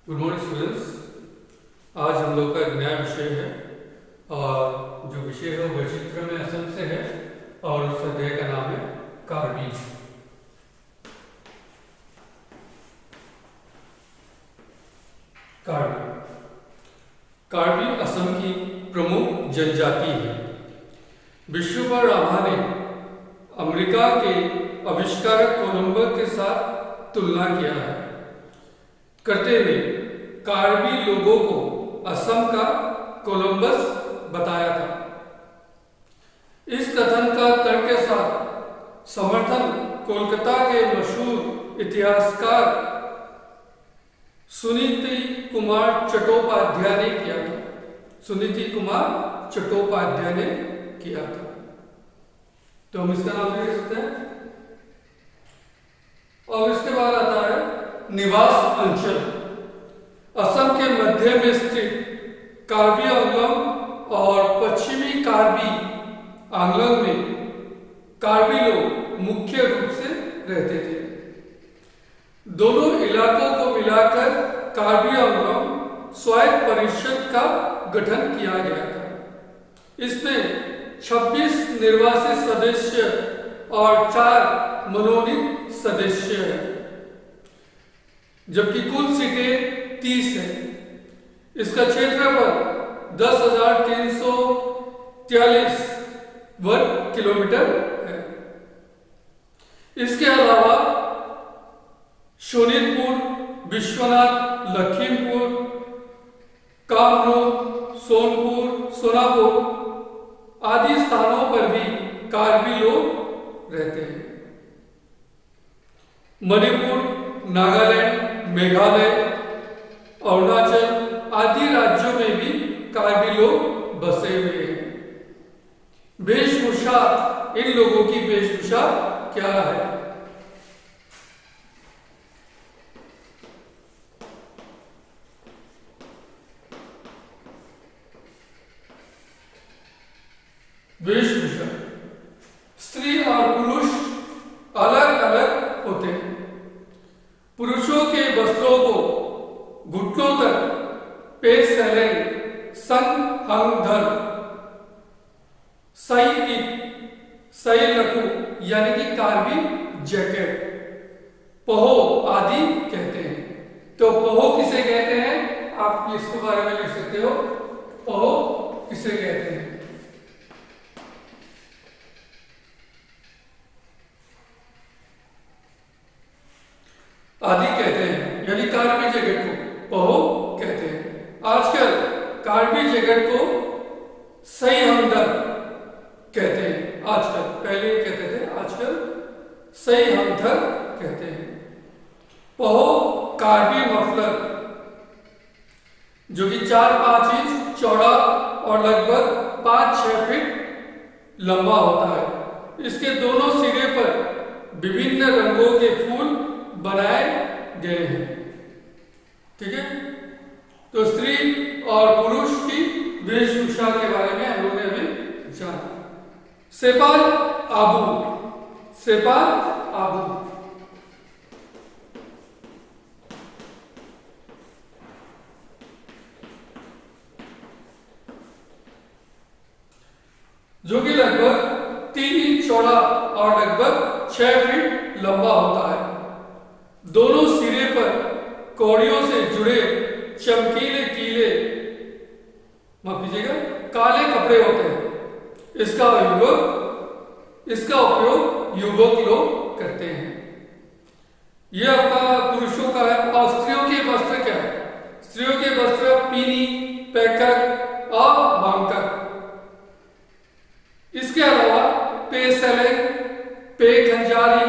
Good morning students. आज हम लोग का एक नया विषय है और जो विषय है वो वैचित्र में असम से है और उस अध्याय का नाम है कार्बी। कार्बी कार्बी असम की प्रमुख जनजाति है। विश्वभर रामा ने अमेरिका के आविष्कारक कोलंबस के साथ तुलना किया है करते हुए कार्बी लोगों को असम का कोलंबस बताया था। इस कथन का तर्क के साथ समर्थन कोलकाता के मशहूर इतिहासकार सुनीति कुमार चट्टोपाध्याय ने किया था। सुनीति कुमार चट्टोपाध्याय ने किया था, तो हम इसका नाम दे सकते हैं। और इसके बाद आता है निवास अंचल। असम के मध्य में स्थित कार्बी आंगलोंग और पश्चिमी कार्बी आंगलोंग में कार्बी लोग मुख्य रूप से रहते थे। दोनों इलाकों को मिलाकर कार्बी आंगलोंग स्वायत्त परिषद का गठन किया गया था। इसमें 26 निर्वासित सदस्य और 4 मनोनीत सदस्य हैं, जबकि कुल सीटें 30 हैं। इसका क्षेत्रफल 10,343 वर्ग किलोमीटर है। इसके अलावा शोनितपुर, विश्वनाथ, लखीमपुर, कामरूप, सोनपुर, सोनापुर आदि स्थानों पर भी कार्बी लोग रहते हैं। मणिपुर, नागालैंड, मेघालय, अरुणाचल आदि राज्यों में भी कार्बी लोग बसे हुए हैं। वेशभूषा, इन लोगों की वेशभूषा क्या है? वेशभूषा स्त्री और पुरुष अलग अलग होते हैं। पुरुषों के वस्त्रों को घुटनों तक पेसलेंग, संग हंगधर, सई लकू यानी कि कार्बी जैकेट, पहो आदि कहते हैं। तो पहो किसे कहते हैं, आप इसके बारे में लिख सकते हो। पहो किसे कहते हैं? आदि कहते हैं, यानी कार्बी जैकेट को पहो कहते हैं। आजकल कार्बी जैकेट को सई हमदर कहते हैं। आजकल, पहले कहते थे, आजकल सई हमदर कहते हैं। पहो कार्बी मफलर जो कि 4-5 इंच चौड़ा और लगभग 5-6 फीट लंबा होता है। इसके दोनों सिरे पर विभिन्न रंगों के फूल बनाए गए हैं। ठीक है, तो स्त्री और पुरुष की वेशभूषा के बारे में हम लोगों ने अभी जाना। सेपाल आबू, सेपाल आबू जो कि लगभग 3 इंच चौड़ा और लगभग 6 फीट लंबा होता है। दोनों सिरे पर कौड़ियों से जुड़े चमकीले कीले, माफ कीजिएगा, काले कपड़े होते हैं। इसका उपयोग युवक लोग करते हैं। यह आपका पुरुषों का है। और स्त्रियों के वस्त्र क्या है? स्त्रियों के वस्त्र पीनी, पैकक और वांकक। इसके अलावा पेसले, पे खंजारी,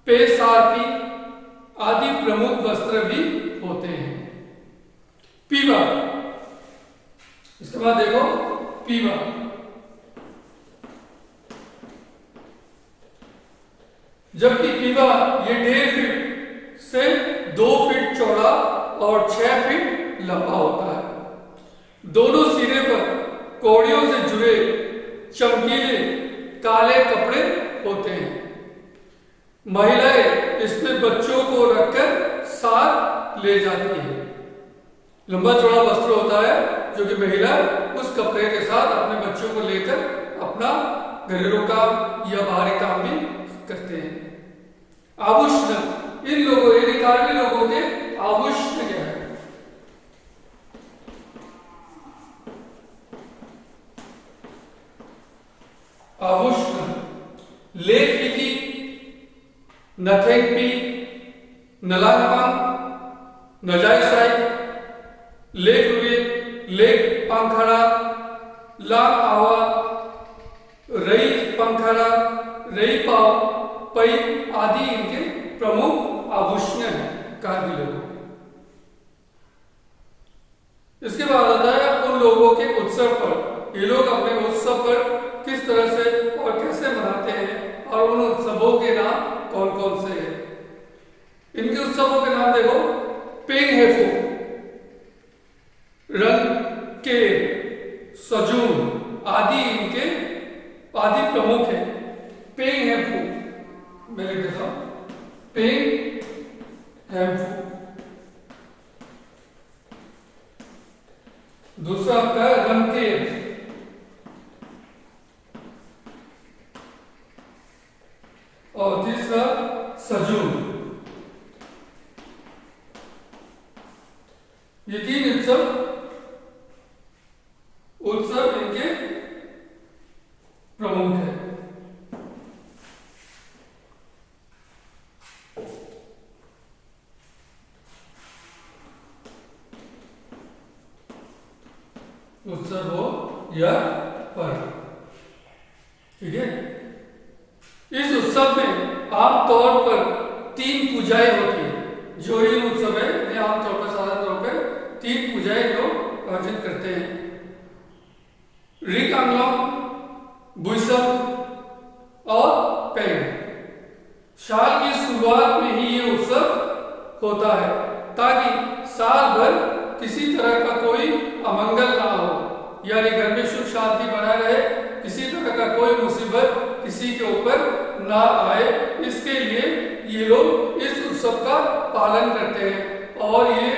पे सारपी आदि प्रमुख वस्त्र भी होते हैं। पीवा, इसके बाद देखो पीवा, जबकि पीवा ये 1.5 फीट से 2 फीट चौड़ा और 6 फीट लंबा होता है। दोनों सिरे पर कौड़ियों से जुड़े चमकीले काले कपड़े होते हैं। महिलाएं इसमें बच्चों को रखकर साथ ले जाती है। लंबा चौड़ा वस्त्र होता है जो कि महिला उस कपड़े के साथ अपने बच्चों को लेकर अपना घरेलू काम या बाहरी काम भी करते हैं। आभूषण, इन लोगों यानी कार्बी लोगों के आभूषण क्या है? आभूषण लेख लिखी, नथेंपी, नलांगपंग, नजायसाई, लेख हुए, लेख पंखड़ा, लांग आवा, रई पंखड़ा, रई पाव, पई आदि इनके प्रमुख आभूषण हैं कार्बी लोगों। इसके बाद आता है उन लोगों के उत्सव पर। ये लोग अपने उत्सव पर किस तरह से और कैसे मनाते हैं और उन उत्सवों के नाम कौन कौन से हैं। इनके उत्सवों के नाम देखो, पेंग हेफो, रंग के, सजून आदि इनके आदि प्रमुख हैं। पेंग हेफो मैं लिख देता हूं, पेंग हेफो। दूसरा आपका है रंगकेर, और तीसरा सजून। ये तीन उत्सव इनके प्रमुख है। उत्सव हो या पर्व, ठीक है। इस उत्सव में आमतौर पर 3 पूजाएं होती है। जो ही उत्सव है आमतौर पर साधारण तौर पर 3 पूजाएं लोग आयोजित करते हैं। रिकांगलोंग, बुइसम और पेंग। साल की शुरुआत में ही ये उत्सव होता है ताकि साल भर किसी तरह का कोई अमंगल ना हो, यानी घर में सुख शांति बना रहे, किसी तरह का कोई मुसीबत किसी के ऊपर ना आए। इसके लिए ये लोग इस उत्सव का पालन करते हैं और ये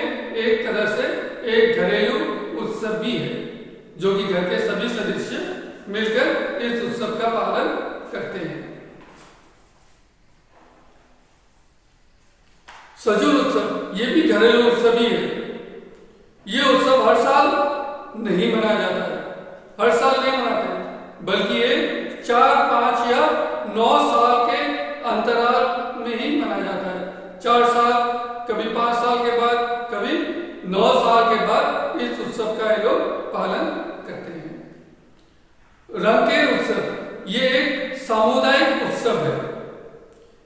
एक तरह से एक घरेलू उत्सव भी है जो कि घर के सभी सदस्य मिलकर इस उत्सव का पालन करते हैं। सजून उत्सव ये भी घरेलू उत्सव ही है। ये उत्सव हर साल नहीं मनाया जाता है, हर साल नहीं मनाते, बल्कि ये 4, 5 या 9 साल के अंतराल में ही मनाया जाता है। 4 साल, कभी 5 साल के बाद, कभी 9 साल के बाद इस उत्सव का ये लोग पालन करते हैं। रंगकेर उत्सव ये एक सामुदायिक उत्सव है।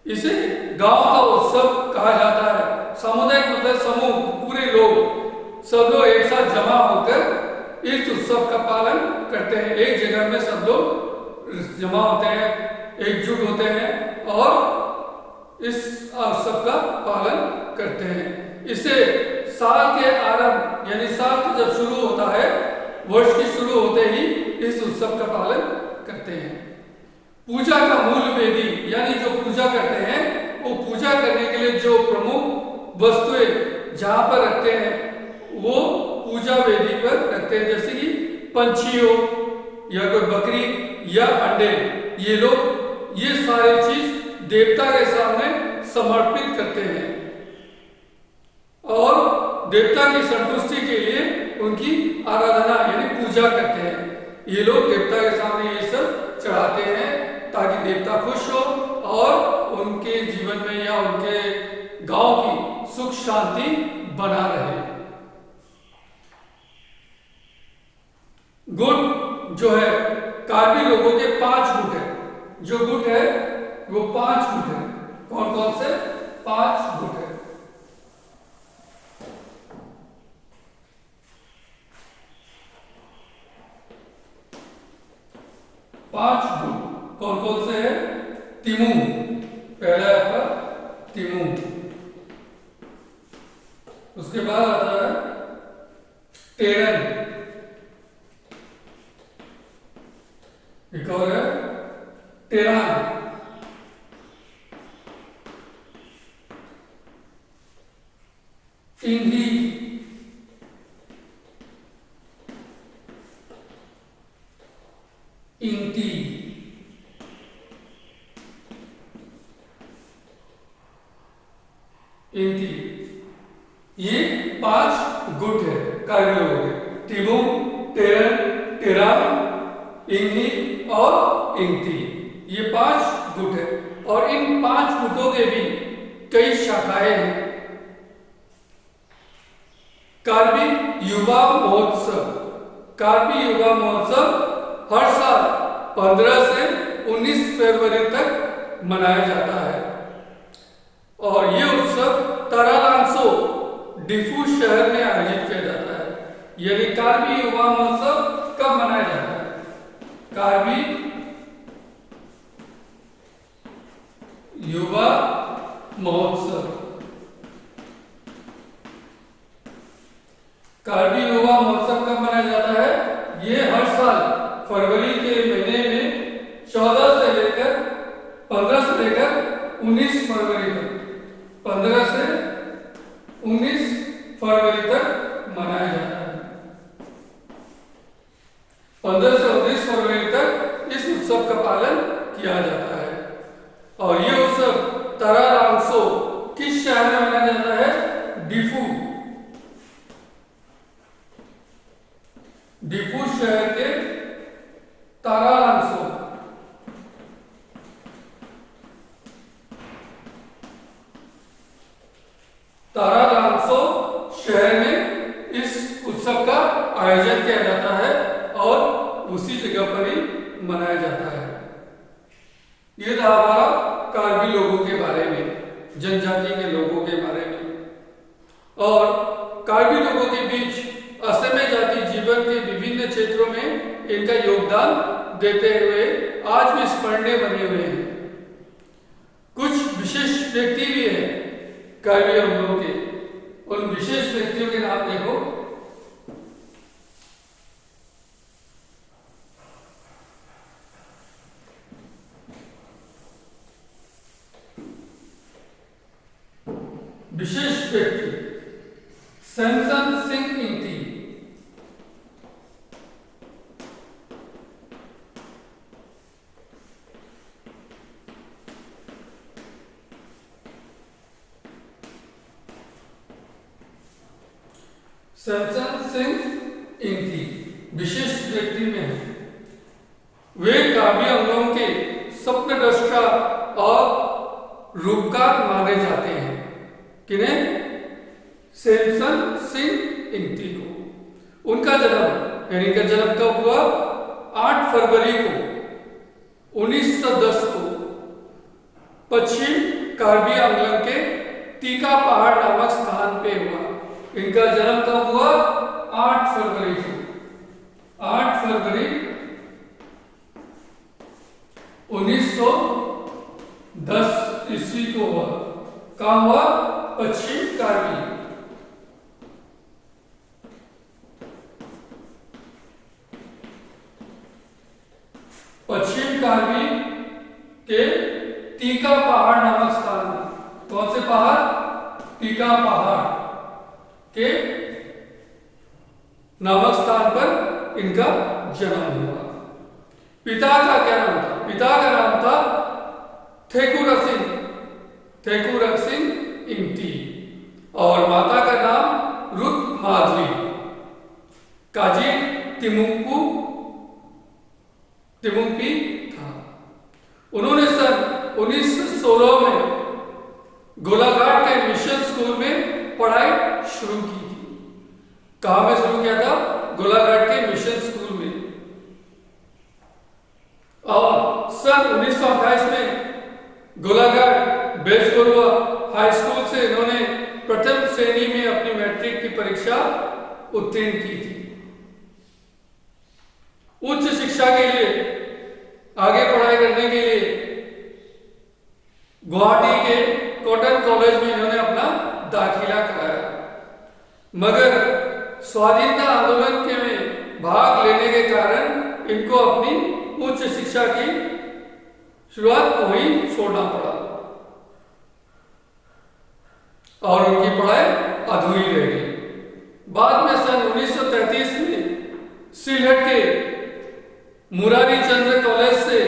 इसे गांव का उत्सव कहा जाता है। सामुदायिक मतलब समूह, पूरे लोग, सब लोग एक साथ जमा होकर इस उत्सव का पालन करते हैं। एक जगह में सब लोग जमा होते हैं, एकजुट होते हैं और इस उत्सव का पालन करते हैं। इसे साल के आरंभ यानी साल जब शुरू होता है, वर्ष की शुरू होते ही इस उत्सव का पालन करते हैं। पूजा का मूल वेदी यानी जो पूजा करते हैं, वो पूजा करने के लिए जो प्रमुख वस्तुएं जहां पर रखते हैं वो पूजा वेदी पर रखते हैं, जैसे कि पंछी हो या कोई बकरी या अंडे। ये लोग ये सारी चीज देवता के सामने समर्पित करते हैं और देवता की संतुष्टि के लिए उनकी आराधना यानी पूजा करते हैं। ये लोग देवता के सामने ये सब चढ़ाते हैं ताकि देवता खुश हो और उनके जीवन में या उनके गांव की सुख शांति बना रहे। गुट जो है कार्बी लोगों के 5 गुट है। जो गुट है वो 5 गुट है। कौन कौन से? 5 गुट है। कौन कौन से है? तिमू, पहला है आपका तिमू। उसके बाद आता है टेरन, एक और है टेरान, इंडी, इंटी, इंटी, ये 5 गुट है कार्बी लोगों के। टिबुंग, टेरन, टेरा, इंगी और इंटी, ये 5 गुट है। और इन 5 गुटों के भी कई शाखाएं हैं। कार्बी युवा महोत्सव, कार्बी युवा महोत्सव हर साल 15 से 19 फरवरी तक मनाया जाता है। और ये उत्सव तारालांसो डिफू शहर में आयोजित किया जाता है। यानी कार्बी युवा महोत्सव कब मनाया जाता है? कार्बी युवा महोत्सव, कार्बी युवा महोत्सव कब मनाया जाता है? ये हर साल फरवरी के महीने में 14 से लेकर 15 से लेकर 19 फरवरी तक, 15 से 19 फरवरी तक मनाया जाता है। 15 से 19 फरवरी तक इस उत्सव का पालन किया जाता है। और ये उत्सव तारालांसो किस शहर में मनाया जाता है? डिफू, डिफू शहर के तारालांसो, तारालांसो शहर में इस उत्सव का आयोजन किया जाता है और उसी जगह पर ही मनाया जाता है। ये था हमारा कार्बी लोगों के बारे में, जनजाति के लोगों के बारे में। और कार्बी लोगों के बीच असम जाति जीवन के विभिन्न क्षेत्रों में इनका योगदान देते हुए आज भी स्मरणीय बने हुए हैं। कुछ विशेष व्यक्ति भी हैं कार्बी हम लोगों के, उन विशेष व्यक्तियों के नाम देखो। विशेष व्यक्ति सैमसन सिंह इंटी, सैमसन सिंह इंटी विशेष व्यक्ति में है। वे काव्य अंगों के स्वप्नद्रष्टा और रूपकार माने जाते हैं। किन्हें? सैमसन सिंह इंटी को। उनका जन्म यानी इनका जन्म कब हुआ? 8 फरवरी को 1910 को पश्चिम कार्बी आंगलन के टीका पहाड़ नामक स्थान पे हुआ। इनका जन्म कब हुआ? 8 फरवरी को, 8 फरवरी 1910 ईस्वी को हुआ। कहाँ हुआ? पश्चिम कार्बी। पश्चिम कार्बी के टीका पहाड़ नामक स्थान में। कौन से पहाड़? टीका पहाड़ के नामक स्थान पर इनका जन्म हुआ। पिता का क्या नाम था? पिता का नाम था थेकुरक सिंह इंटी और माता का नाम रुत माधवी काजी तिमुंपी था। उन्होंने सन 1916 में गोलाघाट के मिशन स्कूल में पढ़ाई शुरू की थी। कहां में शुरू किया था? गोलाघाट के मिशन स्कूल में। और सन 1928 में गोलाघाट बेजबरुआ हाई स्कूल से इन्होंने प्रथम श्रेणी में अपनी मैट्रिक की परीक्षा उत्तीर्ण की थी। उच्च शिक्षा के लिए, आगे पढ़ाई करने के लिए गुवाहाटी के कॉटन कॉलेज में इन्होंने अपना दाखिला कराया, मगर स्वाधीनता आंदोलन के में भाग लेने के कारण इनको अपनी उच्च शिक्षा की शुरुआत वहीं छोड़ना पड़ा और उनकी पढ़ाई अधूरी रह गई। बाद में सन 1933 में सिलहट के मुरारी चंद्र कॉलेज से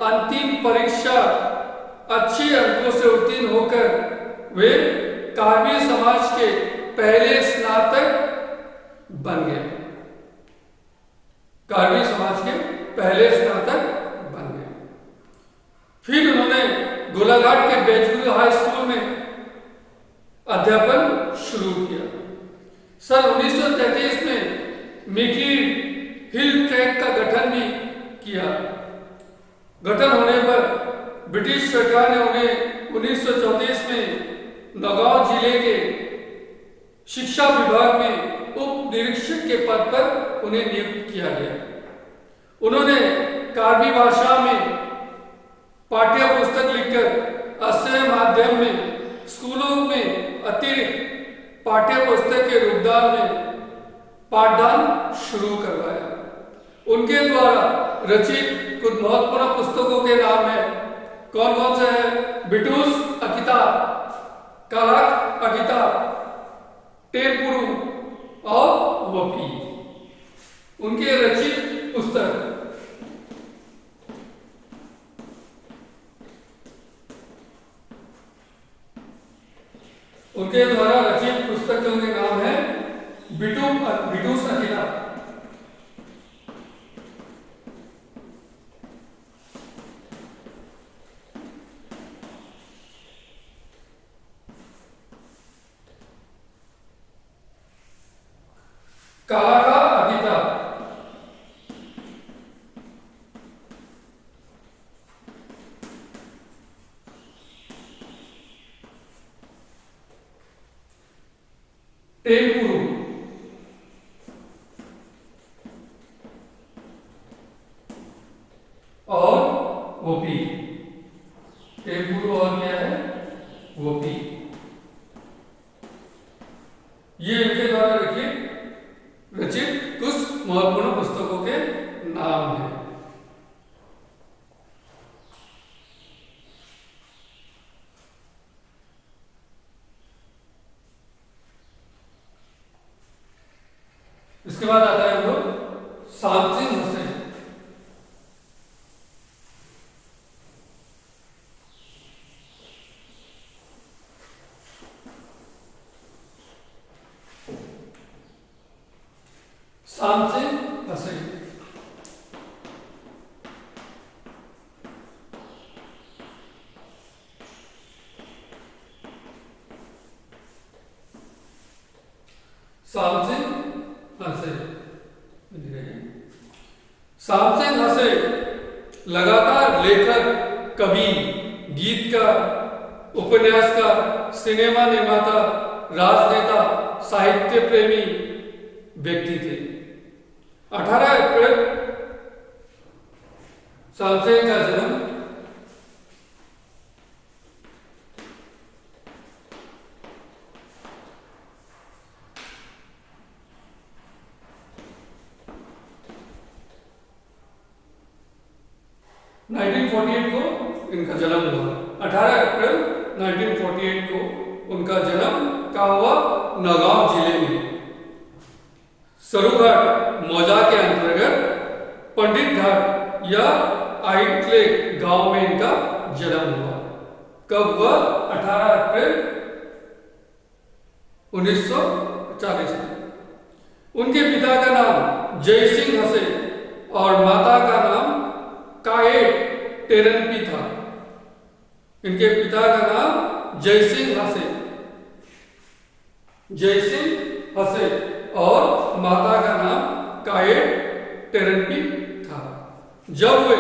अंतिम परीक्षा अच्छे अंकों से उत्तीर्ण होकर वे कार्बी समाज के पहले स्नातक बन गए। कार्बी समाज के पहले स्नातक बन गए। फिर उन्होंने गोलाघाट के बेजगुरु हाई स्कूल में अध्यापन शुरू किया। सन 1933 में मिकी हिल ट्रैक का गठन भी किया। गठन होने पर ब्रिटिश सरकार ने उन्हें 1934 में नौगांव जिले के शिक्षा विभाग में उप निरीक्षक के पद पर उन्हें नियुक्त किया गया। उन्होंने कार्बी भाषा में पाठ्य पुस्तक लिखकर आश्रय माध्यम में स्कूलों में अतिरिक्त पाठ्य पुस्तक के रूपदान में पाठदान शुरू करवाया। उनके द्वारा रचित कुछ महत्वपूर्ण पुस्तकों के नाम है, कौन कौन से है? बिटूस अकिता, कालाक अकिता, टेपुरु और वपी। उनके रचित पुस्तक उनके द्वारा रचित पुस्तकों के नाम है बिटूस अकिता, कालाका अकिता, टेपुरु और वोपी। टेपुरु और क्या है? वोपी। ये इनके द्वारा रचित कुछ महत्वपूर्ण पुस्तकों के नाम हैं। इसके बाद आता है हम लोग सामसिंग हुसैन। सामसिंग हुसैन सामसिंग हुसैन लगातार लेखक, कवि, गीतकार, उपन्यासकार, सिनेमा निर्माता, राजनेता, साहित्य प्रेमी व्यक्ति थे। 18 अप्रैल सामसिंग का जन्म 1948 को इनका जन्म हुआ। 18 अप्रैल 1948 को उनका जन्म का हुआ नौगांव जिले में सरूघाट मौजा के अंतर्गत पंडित घाट या आइटले गांव में इनका जन्म हुआ। कब हुआ? 18 अप्रैल 1940 में। उनके पिता का नाम जय सिंह हसे और माता का नाम काएट टेरनपी था। इनके पिता का नाम जय सिंह हसे और माता का नाम काएट टेरनपी था। जब वे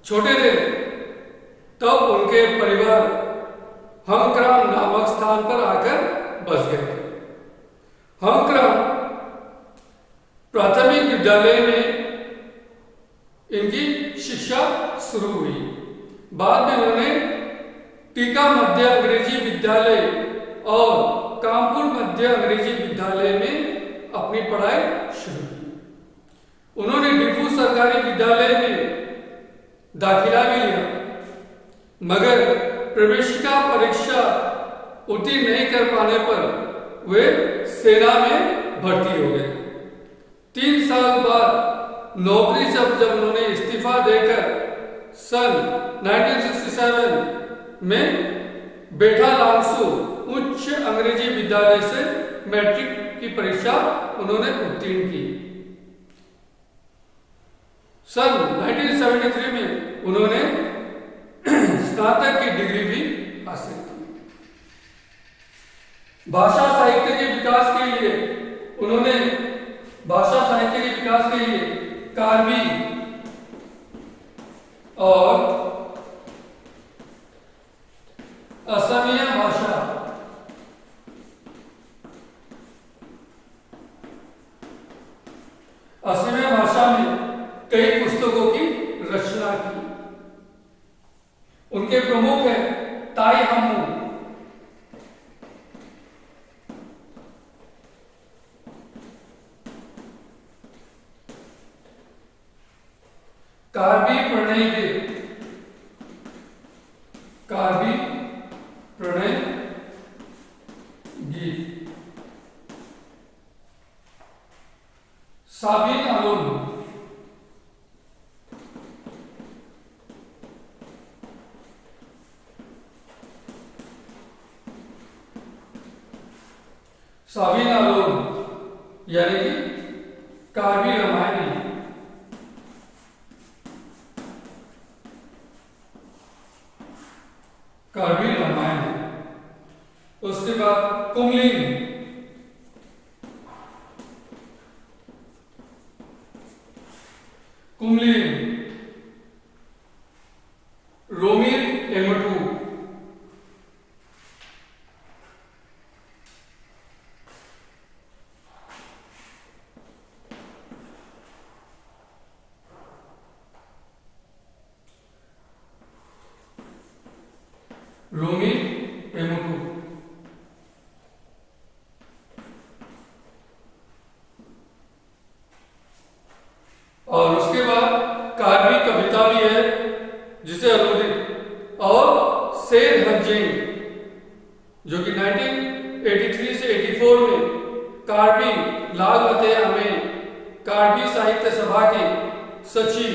छोटे थे तब उनके परिवार हमक्राम नामक स्थान पर आकर बस गए। हमक्राम प्राथमिक विद्यालय में इनकी शिक्षा शुरू हुई। बाद में उन्होंने टीका मध्य अंग्रेजी विद्यालय और कानपुर मध्य अंग्रेजी विद्यालय में अपनी पढ़ाई शुरू की। उन्होंने डिफू सरकारी विद्यालय में दाखिला भी लिया, मगर प्रवेशिका परीक्षा उत्तीर्ण नहीं कर पाने पर वे सेना में भर्ती हो गए। 3 साल बाद नौकरी से जब उन्होंने इस्तीफा देकर सन 1967 में बेटा लांगसू उच्च अंग्रेजी विद्यालय से मैट्रिक की परीक्षा उन्होंने उत्तीर्ण की। सन 1973 में उन्होंने स्नातक की डिग्री भी हासिल की। भाषा साहित्य के विकास के लिए उन्होंने कार्बी और असमिया भाषा में कई पुस्तकों की रचना की। उनके प्रमुख हैं ताई हमू, कार्बी प्रणय गीत, साबिन आलोन, यानी कि कार्बी रामायण। उसके बाद कुंगलिन, रोमिर एमटू, और उसके बाद कार्बी कविता भी है जिसे अनुदित, और शेर हंजिंग जो कि 1983 से 84 में कार्बी लाल मतेया में कार्बी साहित्य सभा के सचिव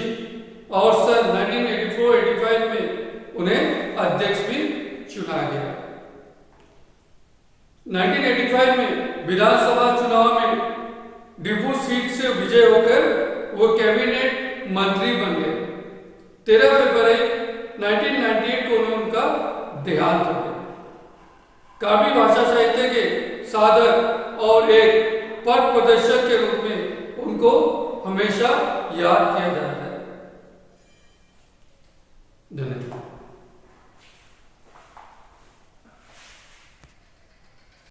और सन 1984-85 में उन्हें अध्यक्ष भी चुना गया। 1985 में विधानसभा चुनाव में डिपू सीट से विजय होकर वो कैबिनेट मंत्री बन गए। 13 फरवरी 1998 को उनका देहांत हो गया। कार्बी भाषा साहित्य के साधक और एक पथ प्रदर्शक के रूप में उनको हमेशा याद किया जाता है। धन्यवाद।